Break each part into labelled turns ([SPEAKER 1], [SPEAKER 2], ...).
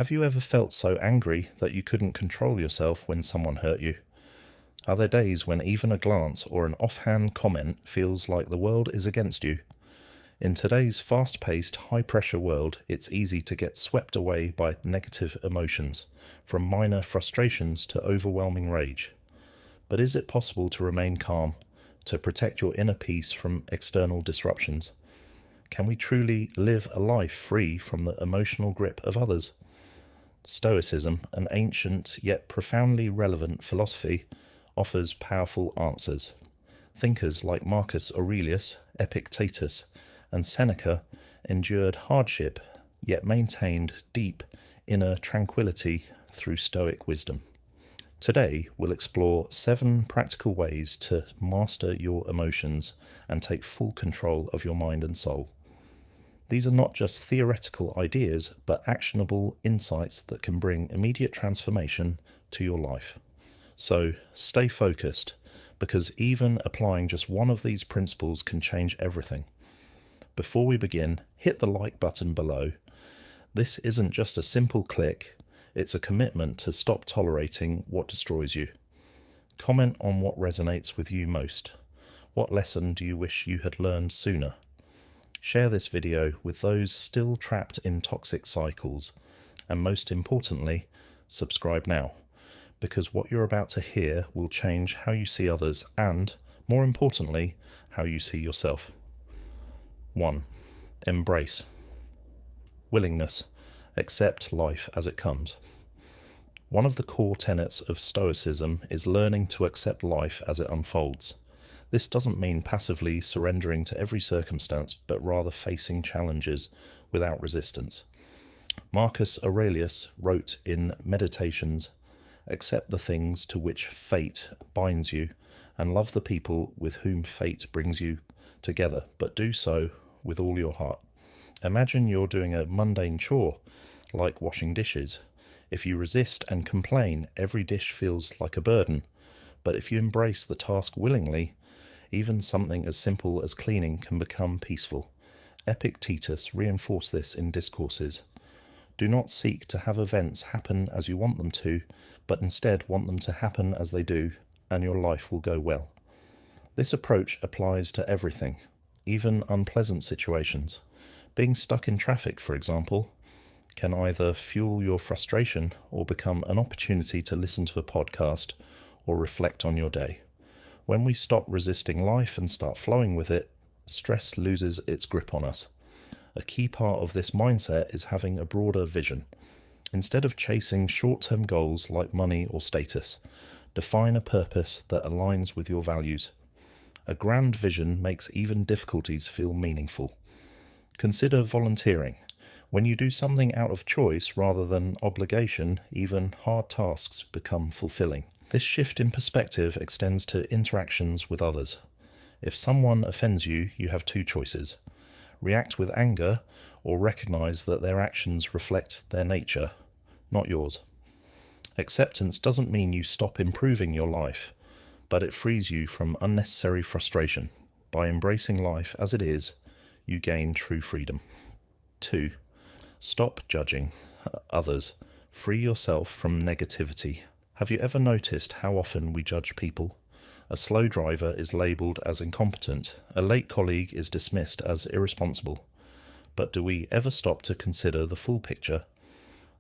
[SPEAKER 1] Have you ever felt so angry that you couldn't control yourself when someone hurt you? Are there days when even a glance or an offhand comment feels like the world is against you? In today's fast-paced, high-pressure world, it's easy to get swept away by negative emotions, from minor frustrations to overwhelming rage. But is it possible to remain calm, to protect your inner peace from external disruptions? Can we truly live a life free from the emotional grip of others? Stoicism, an ancient yet profoundly relevant philosophy, offers powerful answers. Thinkers like Marcus Aurelius, Epictetus, and Seneca endured hardship, yet maintained deep inner tranquility through Stoic wisdom. Today, we'll explore 7 practical ways to master your emotions and take full control of your mind and soul. These are not just theoretical ideas, but actionable insights that can bring immediate transformation to your life. So stay focused, because even applying just one of these principles can change everything. Before we begin, hit the like button below. This isn't just a simple click, it's a commitment to stop tolerating what destroys you. Comment on what resonates with you most. What lesson do you wish you had learned sooner? Share this video with those still trapped in toxic cycles, and most importantly, subscribe now, because what you're about to hear will change how you see others and, more importantly, how you see yourself. 1. Embrace. Willingness. Accept life as it comes. One of the core tenets of Stoicism is learning to accept life as it unfolds. This doesn't mean passively surrendering to every circumstance, but rather facing challenges without resistance. Marcus Aurelius wrote in Meditations, "Accept the things to which fate binds you, and love the people with whom fate brings you together, but do so with all your heart." Imagine you're doing a mundane chore, like washing dishes. If you resist and complain, every dish feels like a burden. But if you embrace the task willingly, even something as simple as cleaning can become peaceful. Epictetus reinforced this in discourses. Do not seek to have events happen as you want them to, but instead want them to happen as they do, and your life will go well. This approach applies to everything, even unpleasant situations. Being stuck in traffic, for example, can either fuel your frustration or become an opportunity to listen to a podcast or reflect on your day. When we stop resisting life and start flowing with it, stress loses its grip on us. A key part of this mindset is having a broader vision. Instead of chasing short-term goals like money or status, define a purpose that aligns with your values. A grand vision makes even difficulties feel meaningful. Consider volunteering. When you do something out of choice rather than obligation, even hard tasks become fulfilling. This shift in perspective extends to interactions with others. If someone offends you, you have 2 choices. React with anger, or recognize that their actions reflect their nature, not yours. Acceptance doesn't mean you stop improving your life, but it frees you from unnecessary frustration. By embracing life as it is, you gain true freedom. 2. Stop judging others. Free yourself from negativity. Have you ever noticed how often we judge people? A slow driver is labelled as incompetent, a late colleague is dismissed as irresponsible. But do we ever stop to consider the full picture?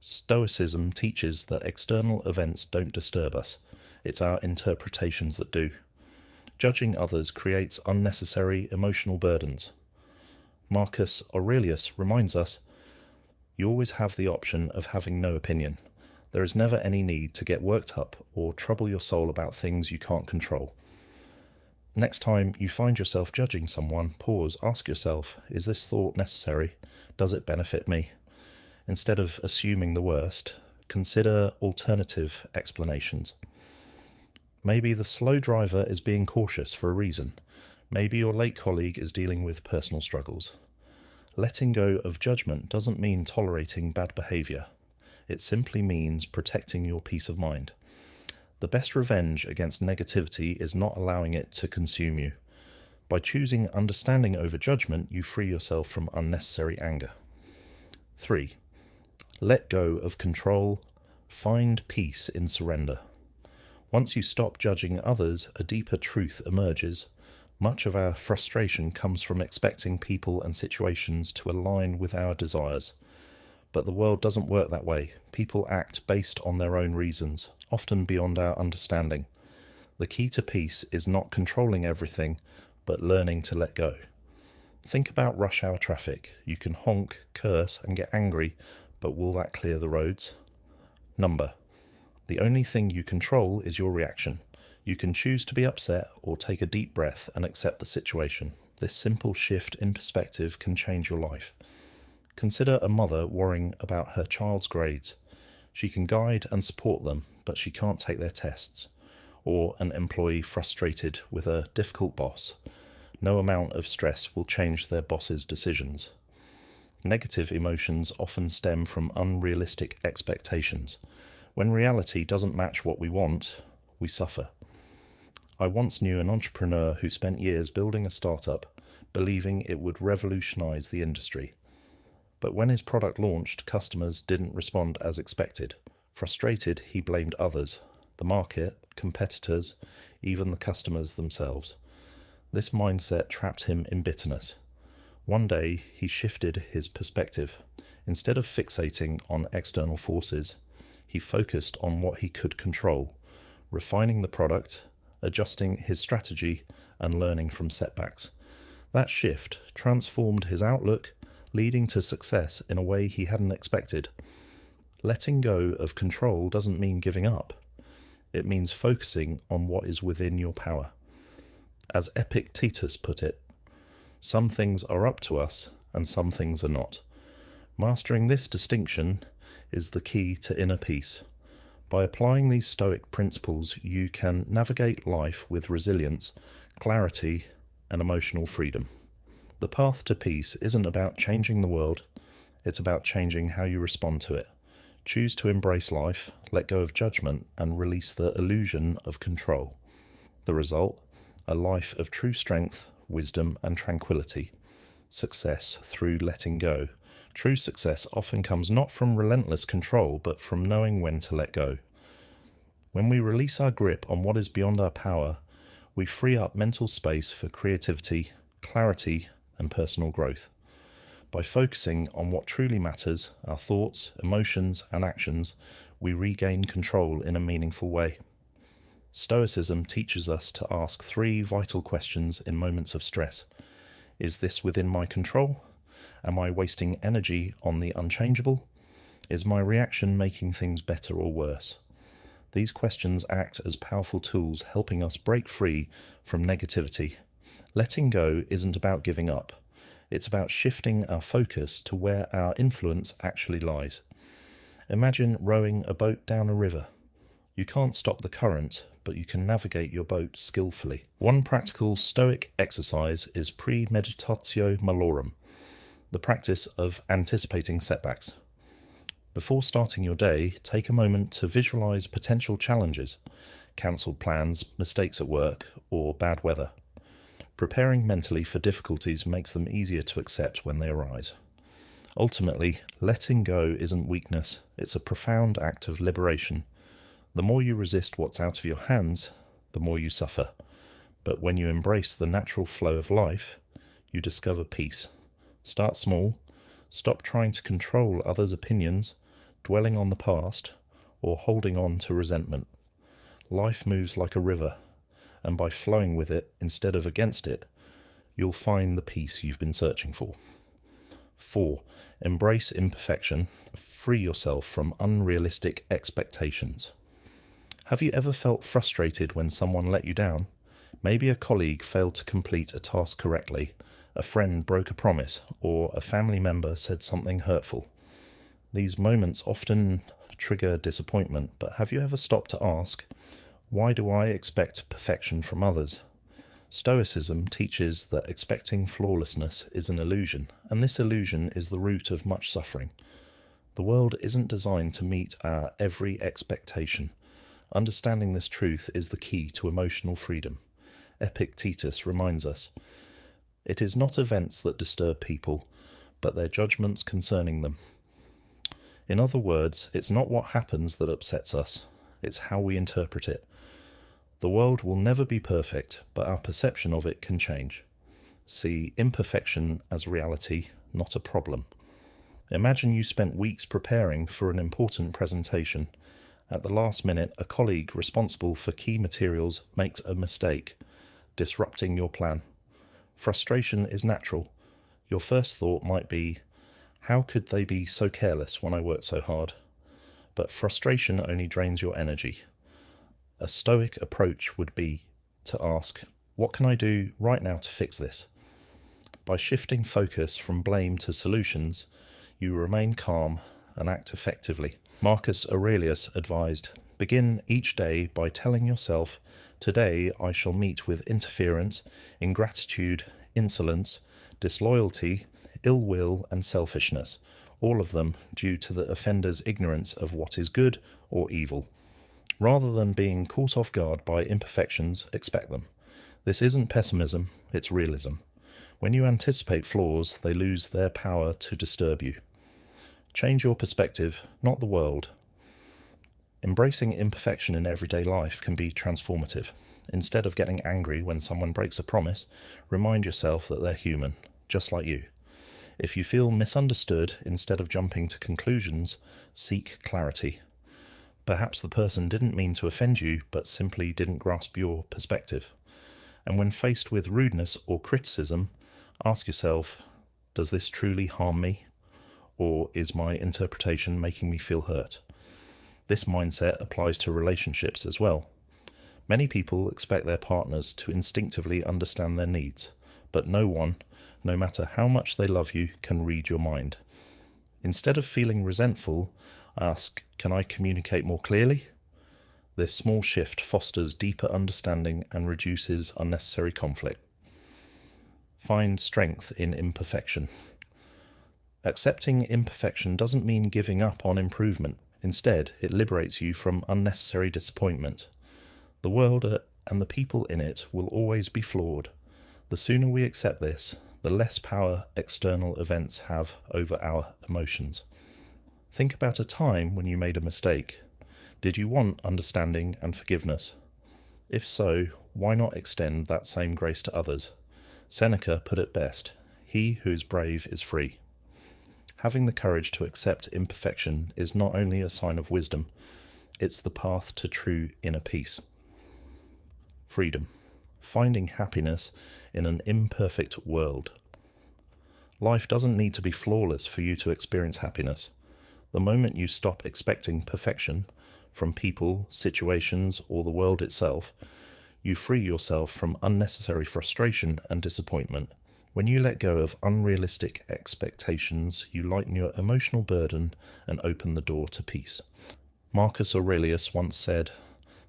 [SPEAKER 1] Stoicism teaches that external events don't disturb us, it's our interpretations that do. Judging others creates unnecessary emotional burdens. Marcus Aurelius reminds us, you always have the option of having no opinion. There is never any need to get worked up or trouble your soul about things you can't control. Next time you find yourself judging someone, pause, ask yourself, is this thought necessary? Does it benefit me? Instead of assuming the worst, consider alternative explanations. Maybe the slow driver is being cautious for a reason. Maybe your late colleague is dealing with personal struggles. Letting go of judgment doesn't mean tolerating bad behavior. It simply means protecting your peace of mind. The best revenge against negativity is not allowing it to consume you. By choosing understanding over judgment, you free yourself from unnecessary anger. 3. Let go of control. Find peace in surrender. Once you stop judging others, a deeper truth emerges. Much of our frustration comes from expecting people and situations to align with our desires. But the world doesn't work that way. People act based on their own reasons, often beyond our understanding. The key to peace is not controlling everything, but learning to let go. Think about rush hour traffic. You can honk, curse, and get angry, but will that clear the roads? Number. The only thing you control is your reaction. You can choose to be upset or take a deep breath and accept the situation. This simple shift in perspective can change your life. Consider a mother worrying about her child's grades. She can guide and support them, but she can't take their tests. Or an employee frustrated with a difficult boss. No amount of stress will change their boss's decisions. Negative emotions often stem from unrealistic expectations. When reality doesn't match what we want, we suffer. I once knew an entrepreneur who spent years building a startup, believing it would revolutionize the industry. But when his product launched, customers didn't respond as expected. Frustrated, he blamed others, the market, competitors, even the customers themselves. This mindset trapped him in bitterness. One day, he shifted his perspective. Instead of fixating on external forces, he focused on what he could control, refining the product, adjusting his strategy, and learning from setbacks. That shift transformed his outlook, leading to success in a way he hadn't expected. Letting go of control doesn't mean giving up. It means focusing on what is within your power. As Epictetus put it, some things are up to us and some things are not. Mastering this distinction is the key to inner peace. By applying these Stoic principles, you can navigate life with resilience, clarity, and emotional freedom. The path to peace isn't about changing the world, it's about changing how you respond to it. Choose to embrace life, let go of judgment, and release the illusion of control. The result? A life of true strength, wisdom, and tranquility. Success through letting go. True success often comes not from relentless control, but from knowing when to let go. When we release our grip on what is beyond our power, we free up mental space for creativity, clarity, and personal growth. By focusing on what truly matters, our thoughts, emotions, and actions, we regain control in a meaningful way. Stoicism teaches us to ask 3 vital questions in moments of stress. Is this within my control? Am I wasting energy on the unchangeable? Is my reaction making things better or worse? These questions act as powerful tools helping us break free from negativity. Letting go isn't about giving up. It's about shifting our focus to where our influence actually lies. Imagine rowing a boat down a river. You can't stop the current, but you can navigate your boat skillfully. One practical Stoic exercise is premeditatio malorum, the practice of anticipating setbacks. Before starting your day, take a moment to visualize potential challenges, cancelled plans, mistakes at work, or bad weather. Preparing mentally for difficulties makes them easier to accept when they arise. Ultimately, letting go isn't weakness, it's a profound act of liberation. The more you resist what's out of your hands, the more you suffer. But when you embrace the natural flow of life, you discover peace. Start small, stop trying to control others' opinions, dwelling on the past, or holding on to resentment. Life moves like a river, and by flowing with it instead of against it, you'll find the peace you've been searching for. 4. Embrace imperfection. Free yourself from unrealistic expectations. Have you ever felt frustrated when someone let you down? Maybe a colleague failed to complete a task correctly, a friend broke a promise, or a family member said something hurtful. These moments often trigger disappointment, but have you ever stopped to ask, why do I expect perfection from others? Stoicism teaches that expecting flawlessness is an illusion, and this illusion is the root of much suffering. The world isn't designed to meet our every expectation. Understanding this truth is the key to emotional freedom. Epictetus reminds us, it is not events that disturb people, but their judgments concerning them. In other words, it's not what happens that upsets us, it's how we interpret it. The world will never be perfect, but our perception of it can change. See imperfection as reality, not a problem. Imagine you spent weeks preparing for an important presentation. At the last minute, a colleague responsible for key materials makes a mistake, disrupting your plan. Frustration is natural. Your first thought might be, how could they be so careless when I worked so hard? But frustration only drains your energy. A stoic approach would be to ask, what can I do right now to fix this? By shifting focus from blame to solutions, you remain calm and act effectively. Marcus Aurelius advised, begin each day by telling yourself, today I shall meet with interference, ingratitude, insolence, disloyalty, ill will and selfishness, all of them due to the offender's ignorance of what is good or evil. Rather than being caught off guard by imperfections, expect them. This isn't pessimism, it's realism. When you anticipate flaws, they lose their power to disturb you. Change your perspective, not the world. Embracing imperfection in everyday life can be transformative. Instead of getting angry when someone breaks a promise, remind yourself that they're human, just like you. If you feel misunderstood, instead of jumping to conclusions, seek clarity. Perhaps the person didn't mean to offend you, but simply didn't grasp your perspective. And when faced with rudeness or criticism, ask yourself, does this truly harm me? Or is my interpretation making me feel hurt? This mindset applies to relationships as well. Many people expect their partners to instinctively understand their needs, but no one, no matter how much they love you, can read your mind. Instead of feeling resentful, ask, can I communicate more clearly? This small shift fosters deeper understanding and reduces unnecessary conflict. Find strength in imperfection. Accepting imperfection doesn't mean giving up on improvement. Instead, it liberates you from unnecessary disappointment. The world and the people in it will always be flawed. The sooner we accept this, the less power external events have over our emotions. Think about a time when you made a mistake. Did you want understanding and forgiveness? If so, why not extend that same grace to others? Seneca put it best, he who is brave is free. Having the courage to accept imperfection is not only a sign of wisdom, it's the path to true inner peace. Freedom. Finding happiness in an imperfect world. Life doesn't need to be flawless for you to experience happiness. The moment you stop expecting perfection from people, situations, or the world itself, you free yourself from unnecessary frustration and disappointment. When you let go of unrealistic expectations, you lighten your emotional burden and open the door to peace. Marcus Aurelius once said,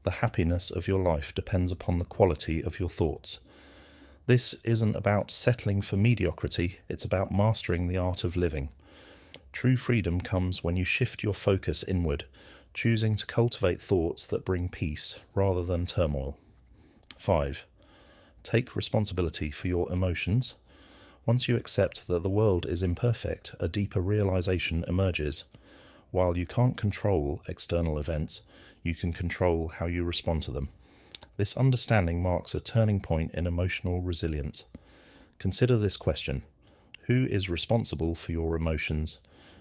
[SPEAKER 1] the happiness of your life depends upon the quality of your thoughts. This isn't about settling for mediocrity, it's about mastering the art of living. True freedom comes when you shift your focus inward, choosing to cultivate thoughts that bring peace rather than turmoil. 5. Take responsibility for your emotions. Once you accept that the world is imperfect, a deeper realization emerges. While you can't control external events, you can control how you respond to them. This understanding marks a turning point in emotional resilience. Consider this question. Who is responsible for your emotions,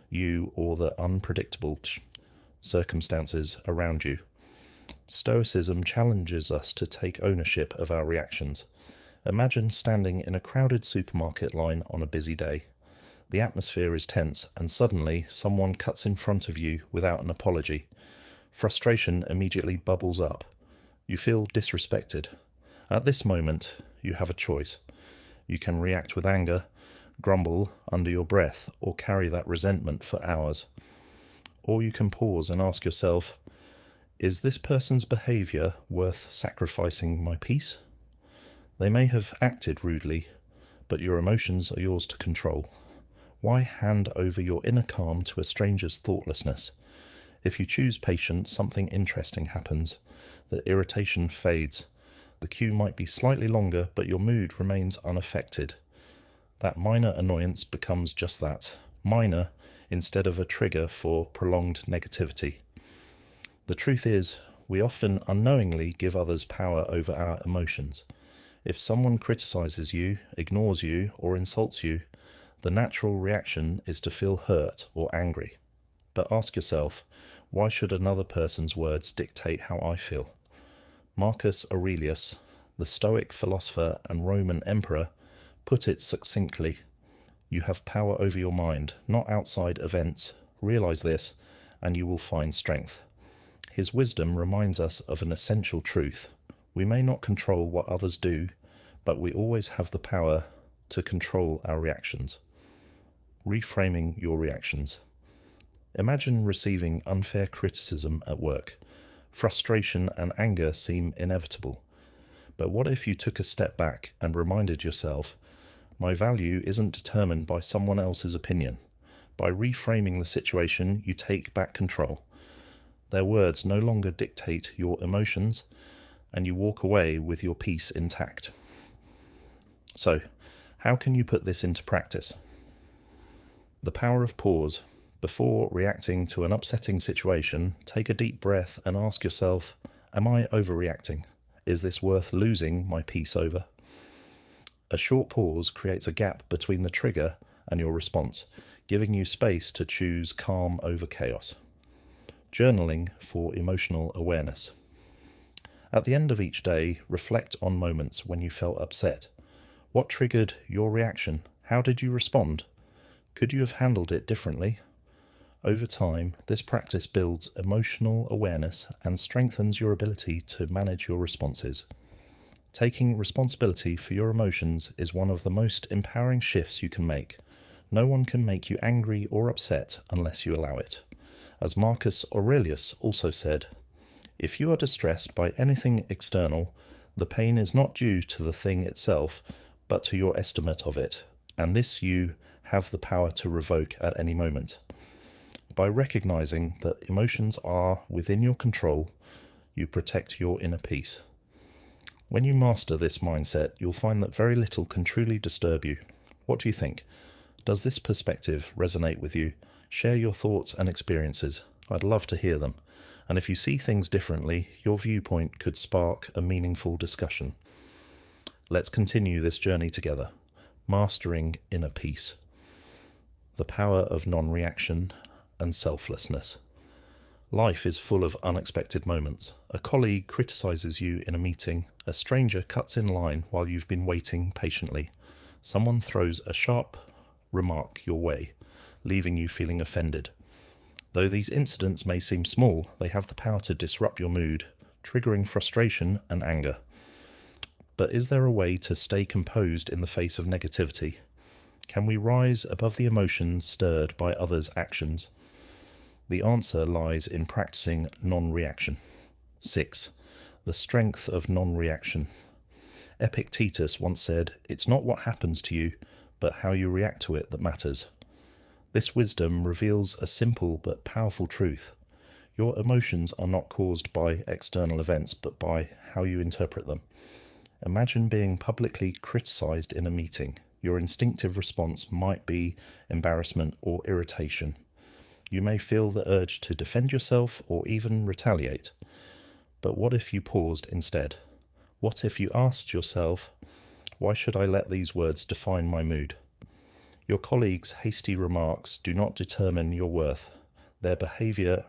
[SPEAKER 1] you or the unpredictable circumstances around you? Stoicism challenges us to take ownership of our reactions. Imagine standing in a crowded supermarket line on a busy day. The atmosphere is tense, and suddenly someone cuts in front of you without an apology. Frustration immediately bubbles up. You feel disrespected. At this moment, you have a choice. You can react with anger, grumble under your breath, or carry that resentment for hours. Or you can pause and ask yourself, is this person's behaviour worth sacrificing my peace? They may have acted rudely, but your emotions are yours to control. Why hand over your inner calm to a stranger's thoughtlessness? If you choose patience, something interesting happens. The irritation fades. The queue might be slightly longer, but your mood remains unaffected. That minor annoyance becomes just that, minor, instead of a trigger for prolonged negativity. The truth is, we often unknowingly give others power over our emotions. If someone criticizes you, ignores you, or insults you, the natural reaction is to feel hurt or angry. But ask yourself, why should another person's words dictate how I feel? Marcus Aurelius, the Stoic philosopher and Roman emperor, put it succinctly: you have power over your mind, not outside events. Realize this, and you will find strength. His wisdom reminds us of an essential truth. We may not control what others do, but we always have the power to control our reactions. Reframing your reactions. Imagine receiving unfair criticism at work. Frustration and anger seem inevitable. But what if you took a step back and reminded yourself, my value isn't determined by someone else's opinion. By reframing the situation, you take back control. Their words no longer dictate your emotions, and you walk away with your peace intact. So, how can you put this into practice? The power of pause. Before reacting to an upsetting situation, take a deep breath and ask yourself, am I overreacting? Is this worth losing my peace over? A short pause creates a gap between the trigger and your response, giving you space to choose calm over chaos. Journaling for emotional awareness. At the end of each day, reflect on moments when you felt upset. What triggered your reaction? How did you respond? Could you have handled it differently? Over time, this practice builds emotional awareness and strengthens your ability to manage your responses. Taking responsibility for your emotions is one of the most empowering shifts you can make. No one can make you angry or upset unless you allow it. As Marcus Aurelius also said, if you are distressed by anything external, the pain is not due to the thing itself, but to your estimate of it, and this you have the power to revoke at any moment. By recognizing that emotions are within your control, you protect your inner peace. When you master this mindset, you'll find that very little can truly disturb you. What do you think? Does this perspective resonate with you? Share your thoughts and experiences. I'd love to hear them. And if you see things differently, your viewpoint could spark a meaningful discussion. Let's continue this journey together. Mastering inner peace. The power of non-reaction and selflessness. Life is full of unexpected moments. A colleague criticizes you in a meeting. A stranger cuts in line while you've been waiting patiently. Someone throws a sharp remark your way, leaving you feeling offended. Though these incidents may seem small, they have the power to disrupt your mood, triggering frustration and anger. But is there a way to stay composed in the face of negativity? Can we rise above the emotions stirred by others' actions? The answer lies in practicing non-reaction. 6. The strength of non-reaction. Epictetus once said, "It's not what happens to you, but how you react to it that matters." This wisdom reveals a simple but powerful truth. Your emotions are not caused by external events, but by how you interpret them. Imagine being publicly criticized in a meeting. Your instinctive response might be embarrassment or irritation. You may feel the urge to defend yourself or even retaliate. But what if you paused instead? What if you asked yourself, why should I let these words define my mood? Your colleagues' hasty remarks do not determine your worth. Their behavior